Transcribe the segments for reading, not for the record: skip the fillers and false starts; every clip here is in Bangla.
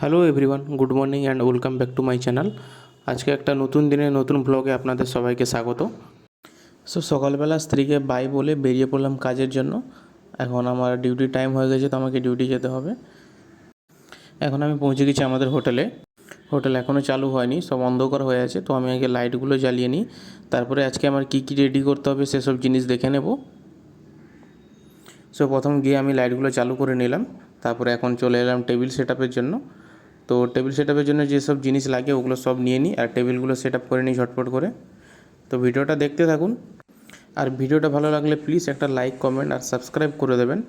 Hello everyone, good morning and welcome back to my channel. আজকে একটা নতুন দিনে নতুন ব্লগে আপনাদের সবাইকে স্বাগত। সকালবেলা স্ত্রীকে বাই বলে বেরিয়ে পড়লাম কাজের জন্য। এখন আমার ডিউটি টাইম হয়ে গেছে, তো আমাকে ডিউটি যেতে হবে। এখন আমি পৌঁছে গেছি আমাদের হোটেলে। হোটেল এখনও চালু হয়নি, সব অন্ধকার হয়ে আছে, তো আমি আগে লাইটগুলো জ্বালিয়ে নিই। তারপরে আজকে আমার কী কী রেডি করতে হবে সেসব জিনিস দেখে নেব। প্রথম গিয়ে আমি লাইটগুলো চালু করে নিলাম। তারপরে এখন চলে এলাম টেবিল সেট আপের জন্য। তো টেবিল সেট আপের জন্য যেসব জিনিস লাগে ওগুলো সব নিয়ে নিই আর টেবিলগুলো সেট আপ করে নিই ঝটপট করে। তো ভিডিওটা দেখতে থাকুন। আর ভিডিওটা ভালো লাগলে প্লিজ একটা লাইক, কমেন্ট আর সাবস্ক্রাইব করে দেবেন।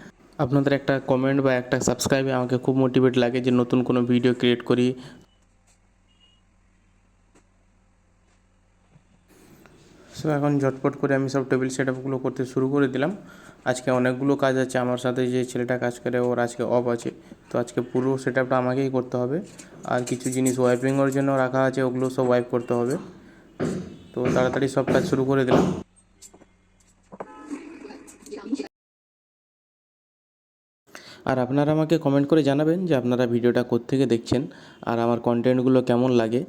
আপনাদের একটা কমেন্ট বা একটা সাবস্ক্রাইবে আমাকে খুব মোটিভেট লাগে যে নতুন কোনো ভিডিও ক্রিয়েট করি। এখন ঝটপট করে আমি সব টেবিল সেট আপগুলো করতে শুরু করে দিলাম। আজকে অনেকগুলো কাজ আছে, আমার সাথে যে ছেলেটা কাজ করে ওর আজকে অফ আছে, তো আজকে পুরো সেট আপটা আমাকেই করতে হবে। আর কিছু জিনিস ওয়াইপিংয়ের জন্য রাখা আছে, ওগুলো সব ওয়াইপ করতে হবে। তো তাড়াতাড়ি সব কাজ শুরু করে দিলাম। আর আপনারা আমাকে কমেন্ট করে জানাবেন যে আপনারা ভিডিওটা কোত্থেকে দেখছেন আর আমার কন্টেন্টগুলো কেমন লাগে।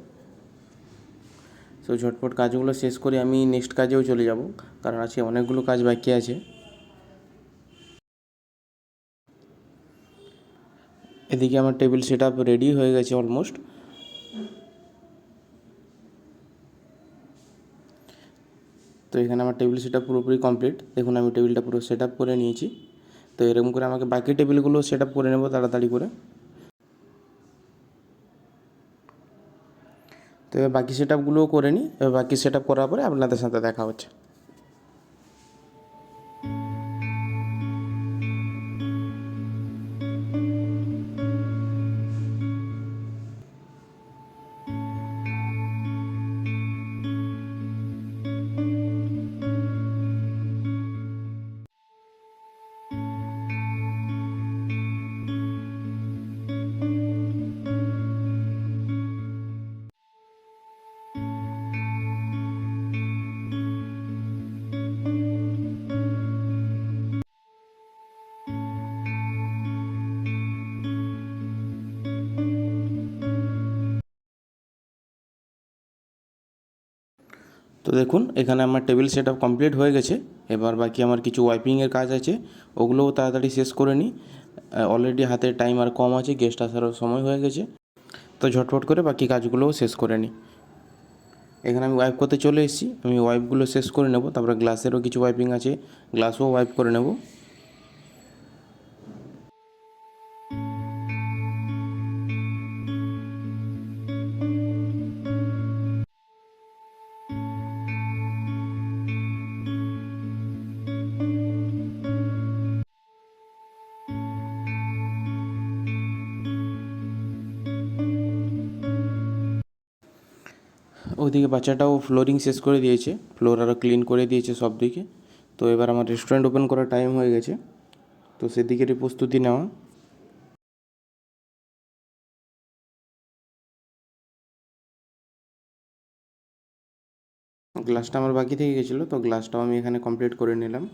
ঝটপট কাজগুলো শেষ করে আমি নেক্সট কাজেও চলে যাব, কারণ আজকে অনেকগুলো কাজ বাকি আছে। এদিকে আমার টেবিল সেট আপ রেডি হয়ে গেছে অলমোস্ট। তো এখানে আমার টেবিল সেট আপ পুরোপুরি কমপ্লিট। দেখুন আমি টেবিলটা পুরো সেট আপ করে নিয়েছি। তো এরকম করে আমাকে বাকি টেবিলগুলো সেট আপ করে নেব তাড়াতাড়ি করে। তো এবার বাকি সেট আপগুলোও করে নিই। এবার বাকি সেট আপ করার পরে আপনাদের সাথে দেখা হচ্ছে। তো দেখুন এখানে আমার টেবিল সেট আপ কমপ্লিট হয়ে গেছে। এবার বাকি আমার কিছু ওয়াইপিংয়ের কাজ আছে, ওগুলোও তাড়াতাড়ি শেষ করে নিই। অলরেডি হাতে টাইম আর কম আছে, গেস্ট আসারও সময় হয়ে গেছে। তো ঝটফট করে বাকি কাজগুলোও শেষ করে নিই। এখানে আমি ওয়াইপ করতে চলে এসেছি। আমি ওয়াইপগুলো শেষ করে নেব, তারপরে গ্লাসেরও কিছু ওয়াইপিং আছে, গ্লাসও ওয়াইপ করে নেব। ওইদিকে বাচ্চাটাও ফ্লোরিং শেষ করে দিয়েছে, ফ্লোর আরও ক্লিন করে দিয়েছে সব দিকে। তো এবার আমার রেস্টুরেন্ট ওপেন করার টাইম হয়ে গেছে, তো সেদিকেরই প্রস্তুতি নেওয়া। গ্লাসটা আমার বাকি থেকে গেছিলো, তো গ্লাসটাও আমি এখানে কমপ্লিট করে নিলাম।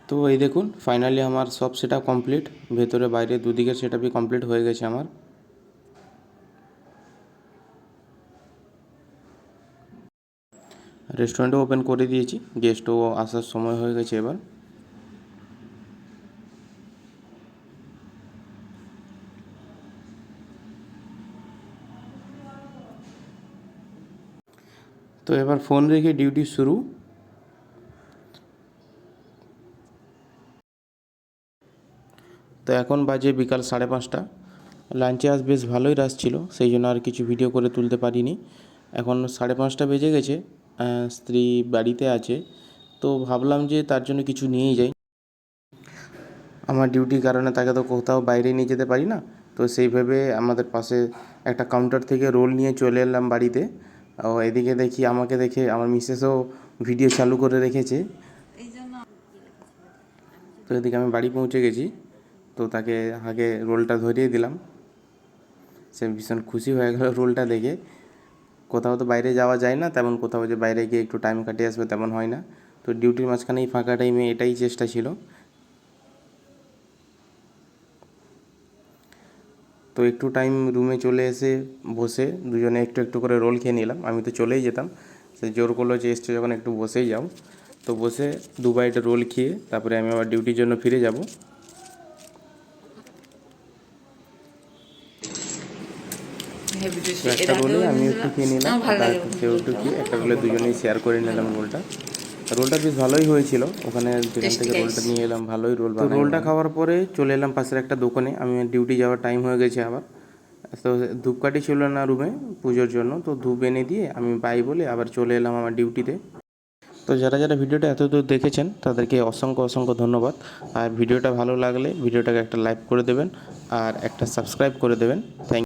তো এই দেখুন ফাইনালি আমার সব সেট আপ কমপ্লিট, ভেতরে বাইরে দুদিকের সেট আপই কমপ্লিট হয়ে গেছে আমার। রেস্টুরেন্টও ওপেন করে দিয়েছি, গেস্টও আসার সময় হয়ে গেছে এবার। তো এবার ফোন রেখে ডিউটি শুরু। তো এখন বাজে বিকাল 5:30। লাঞ্চে আজ বেশ ভালোই রাশ ছিল, সেই জন্য আর কিছু ভিডিও করে তুলতে পারিনি। এখন 5:30 বেজে গেছে, স্ত্রী বাড়িতে আছে, তো ভাবলাম যে তার জন্য কিছু নিয়েই যাই। আমার ডিউটির কারণে তাকে তো কোথাও বাইরে নিয়ে যেতে পারি না, তো সেইভাবে আমাদের পাশে একটা কাউন্টার থেকে রোল নিয়ে চলে এলাম বাড়িতে। ও এদিকে দেখি আমাকে দেখে আমার মিসেসও ভিডিও চালু করে রেখেছে। তো এদিকে আমি বাড়ি পৌঁছে গেছি, তো তাকে আগে রোলটা ধরিয়ে দিলাম। সে ভীষণ খুশি হয়ে গেল রোলটা দেখে। কোথাও তো বাইরে যাওয়া যায় না, তেমন কোথাও যে বাইরে গিয়ে একটু টাইম কাটিয়ে আসবে তেমন হয় না। তো ডিউটির মাঝখানেই ফাঁকা টাইমে এটাই চেষ্টা ছিল। তো একটু টাইম রুমে চলে এসে বসে দুজনে একটু একটু করে রোল খেয়ে নিলাম। আমি তো চলেই যেতাম, সে জোর করলো যে এসছে যখন একটু বসেই যাও। তো বসে 2 বাইট রোল খেয়ে তারপরে আমি আবার ডিউটির জন্য ফিরে যাব। তো একটা রোলে আমি একটু খেয়ে নিলাম, তার সেও একটু খেয়ে একটা রোলে দুজনেই শেয়ার করে নিলাম রোলটা। রোলটা বেশ ভালোই হয়েছিল, ওখানে যেখান থেকে রোলটা নিয়ে এলাম ভালোই রোল। তো রোলটা খাওয়ার পরে চলে এলাম পাশের একটা দোকানে। আমি ডিউটি যাওয়ার টাইম হয়ে গেছে আবার। তো ধূপকাঠি ছিল না রুমে পুজোর জন্য, তো ধূপ এনে দিয়ে আমি বাই বলে আবার চলে এলাম আমার ডিউটিতে। তো যারা যারা ভিডিওটা এতদূর দেখেছেন তাদেরকে অসংখ্য অসংখ্য ধন্যবাদ। আর ভিডিওটা ভালো লাগলে ভিডিওটাকে একটা লাইক করে দেবেন আর একটা সাবস্ক্রাইব করে দেবেন। থ্যাংক